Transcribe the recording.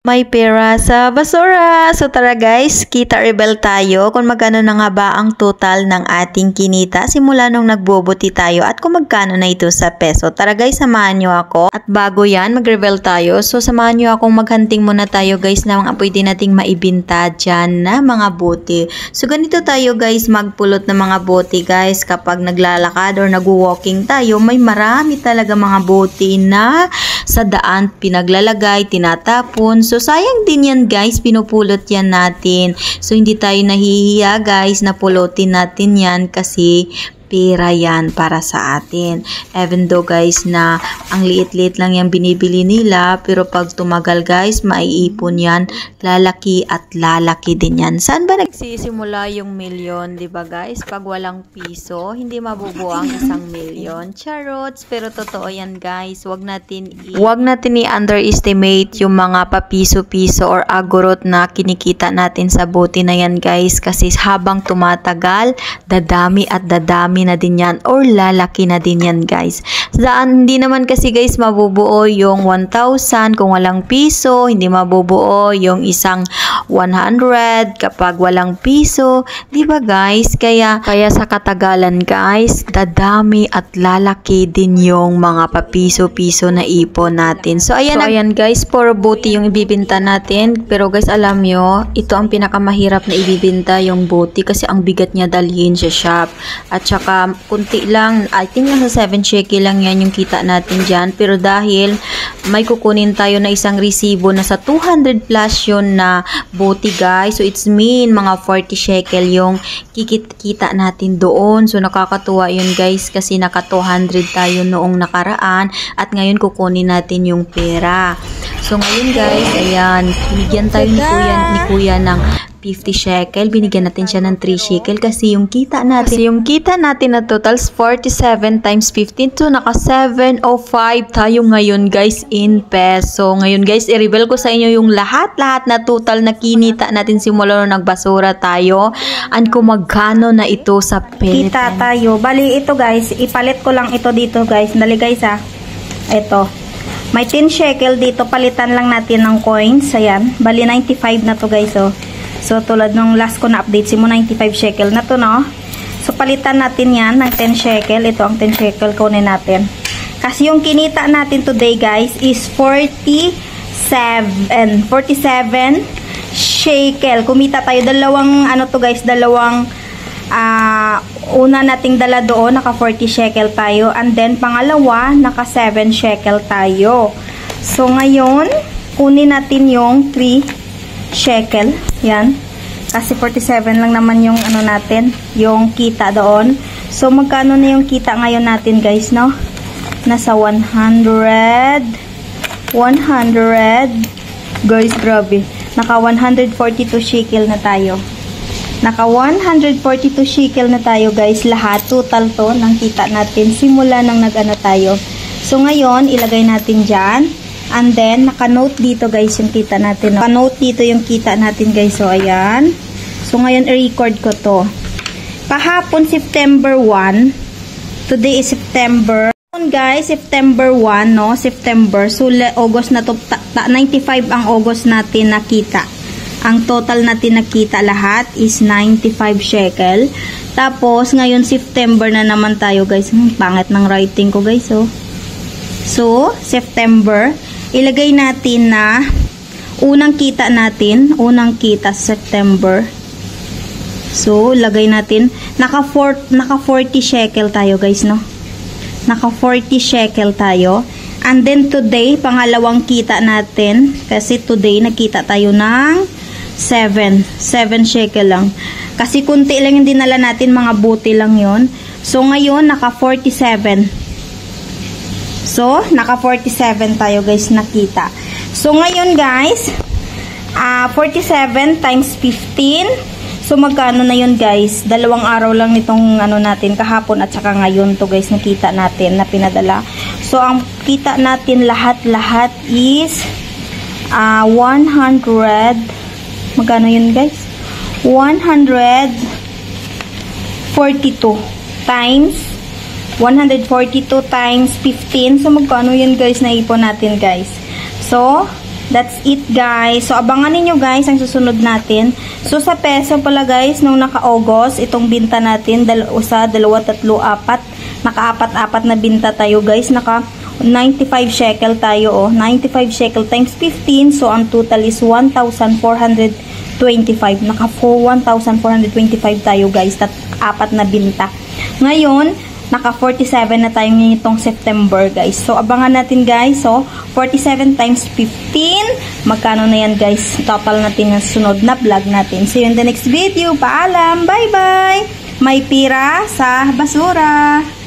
May pera sa basura. So tara guys, kita rebel tayo kung magkano na nga ba ang total ng ating kinita simula nung nagbobuti tayo at kung magkano na ito sa peso. Tara guys, samahan nyo ako. At bago yan, mag-rebel tayo. So samahan nyo akong maghunting muna tayo guys na mga pwede nating maibinta dyan na mga bote. So ganito tayo guys magpulot ng mga bote guys. Kapag naglalakad or nag-walking tayo, may marami talaga mga bote na sa daan pinaglalagay, tinatapon. So, sayang din yan guys, pinupulot yan natin. So, hindi tayo nahihiya guys na pulutin natin yan kasi pera yan para sa atin. Even though guys na ang liit-liit lang yung binibili nila, pero pag tumagal guys, maiipon yan, lalaki at lalaki din yan. Saan ba nagsisimula yung milyon, di ba guys? Pag walang piso, hindi mabubuo ang 1 milyon. Charots, pero totoo yan guys. Wag natin i-underestimate yung mga papiso-piso or agorot na kinikita natin sa bote na yan guys. Kasi habang tumatagal, dadami at dadami na din yan or lalaki na din yan guys. Hindi naman kasi guys mabubuo yung 1,000 kung walang piso, hindi mabubuo yung isang 100 kapag walang piso, di ba guys? Kaya sa katagalan guys, dadami at lalaki din yung mga papiso-piso na ipon natin. So ayan guys, puro bote yung ibibinta natin. Pero guys, alam nyo, ito ang pinakamahirap na ibibinta yung bote kasi ang bigat niya dalhin sa shop. At saka kunti lang, I think nasa 7 shekel lang yan yung kita natin dyan. Pero dahil may kukunin tayo na isang resibo na sa 200 plus yun na bote guys. So it's mean mga 40 shekel yung kikita natin doon. So nakakatuwa yun guys kasi naka 200 tayo noong nakaraan at ngayon kukunin natin yung pera. So ngayon guys, ayan, binigyan tayo ni kuya ng 50 shekel, binigyan natin siya ng 3 shekel kasi yung kita natin na totals 47 times 15, so naka 705 tayo ngayon guys in peso. Ngayon guys, i-reveal ko sa inyo yung lahat na total na kinita natin simula nung nagbasura tayo and kung magkano na ito sa Philippines. Kita tayo. Bali ito guys, ipalit ko lang ito dito guys. Dali guys ha. Ito. May 10 shekel dito, palitan lang natin ng coins. Ayan. Bali 95 na to guys oh. So, tulad nung last ko na update, 95 shekel na to, no? So, palitan natin yan ng 10 shekel. Ito ang 10 shekel, kunin natin. Kasi yung kinita natin today, guys, is 47 shekel. Kumita tayo. Dalawang, una nating dala doon, naka 40 shekel tayo. And then, pangalawa, naka 7 shekel tayo. So, ngayon, kunin natin yung 3 shekel. Yan. Kasi 47 lang naman yung natin, yung kita doon. So, magkano na yung kita ngayon natin, guys, no? Nasa 100. Guys, grabe. Naka 142 shekel na tayo. Naka 142 shekel na tayo, guys. Lahat, total to, ng kita natin. Simula nang tayo. So, ngayon, ilagay natin dyan. And then, naka-note dito guys yung kita natin. Naka-note dito yung kita natin guys. So, ayan. So, ngayon, i-record ko to. Kahapon, September 1. Today is September. Guys, September 1, no? September. So, August na to. 95 ang August natin nakita. Ang total natin nakita lahat is 95 shekel. Tapos, ngayon, September na naman tayo guys. Pangit ng writing ko guys, oh. So, September. Ilagay natin na unang kita September. So, lagay natin naka 40 shekel tayo guys, no? Naka 40 shekel tayo. And then today, pangalawang kita natin kasi today nakita tayo ng 7 shekel lang. Kasi kunti lang yung dinala natin, mga bote lang yon. So, ngayon naka 47. So, naka 47 tayo guys nakita. So, ngayon guys, 47 times 15. So, magkano na yun guys? 2 araw lang nitong natin kahapon at saka ngayon to guys nakita natin na pinadala. So, ang kita natin lahat is 100. Magkano yun guys? 142 times 142 times 15. So, magkano yun guys na ipon natin guys? So, That's it guys. So abangan niyo guys ang susunod natin. So sa peso pala guys, nung naka-August, itong binta natin, 1, 2, 3, 4, naka-apat-apat na binta tayo guys. Naka 95 shekel tayo oh. 95 shekel times 15. So ang total is 1,425. Naka 1,425 tayo guys. Apat na binta. Ngayon, naka 47 na tayo ngayong September guys. So abangan natin guys. So 47 times 15. Magkano na yan guys? Total natin yung sunod na vlog natin. See you in the next video. Paalam. Bye bye. May pira sa basura.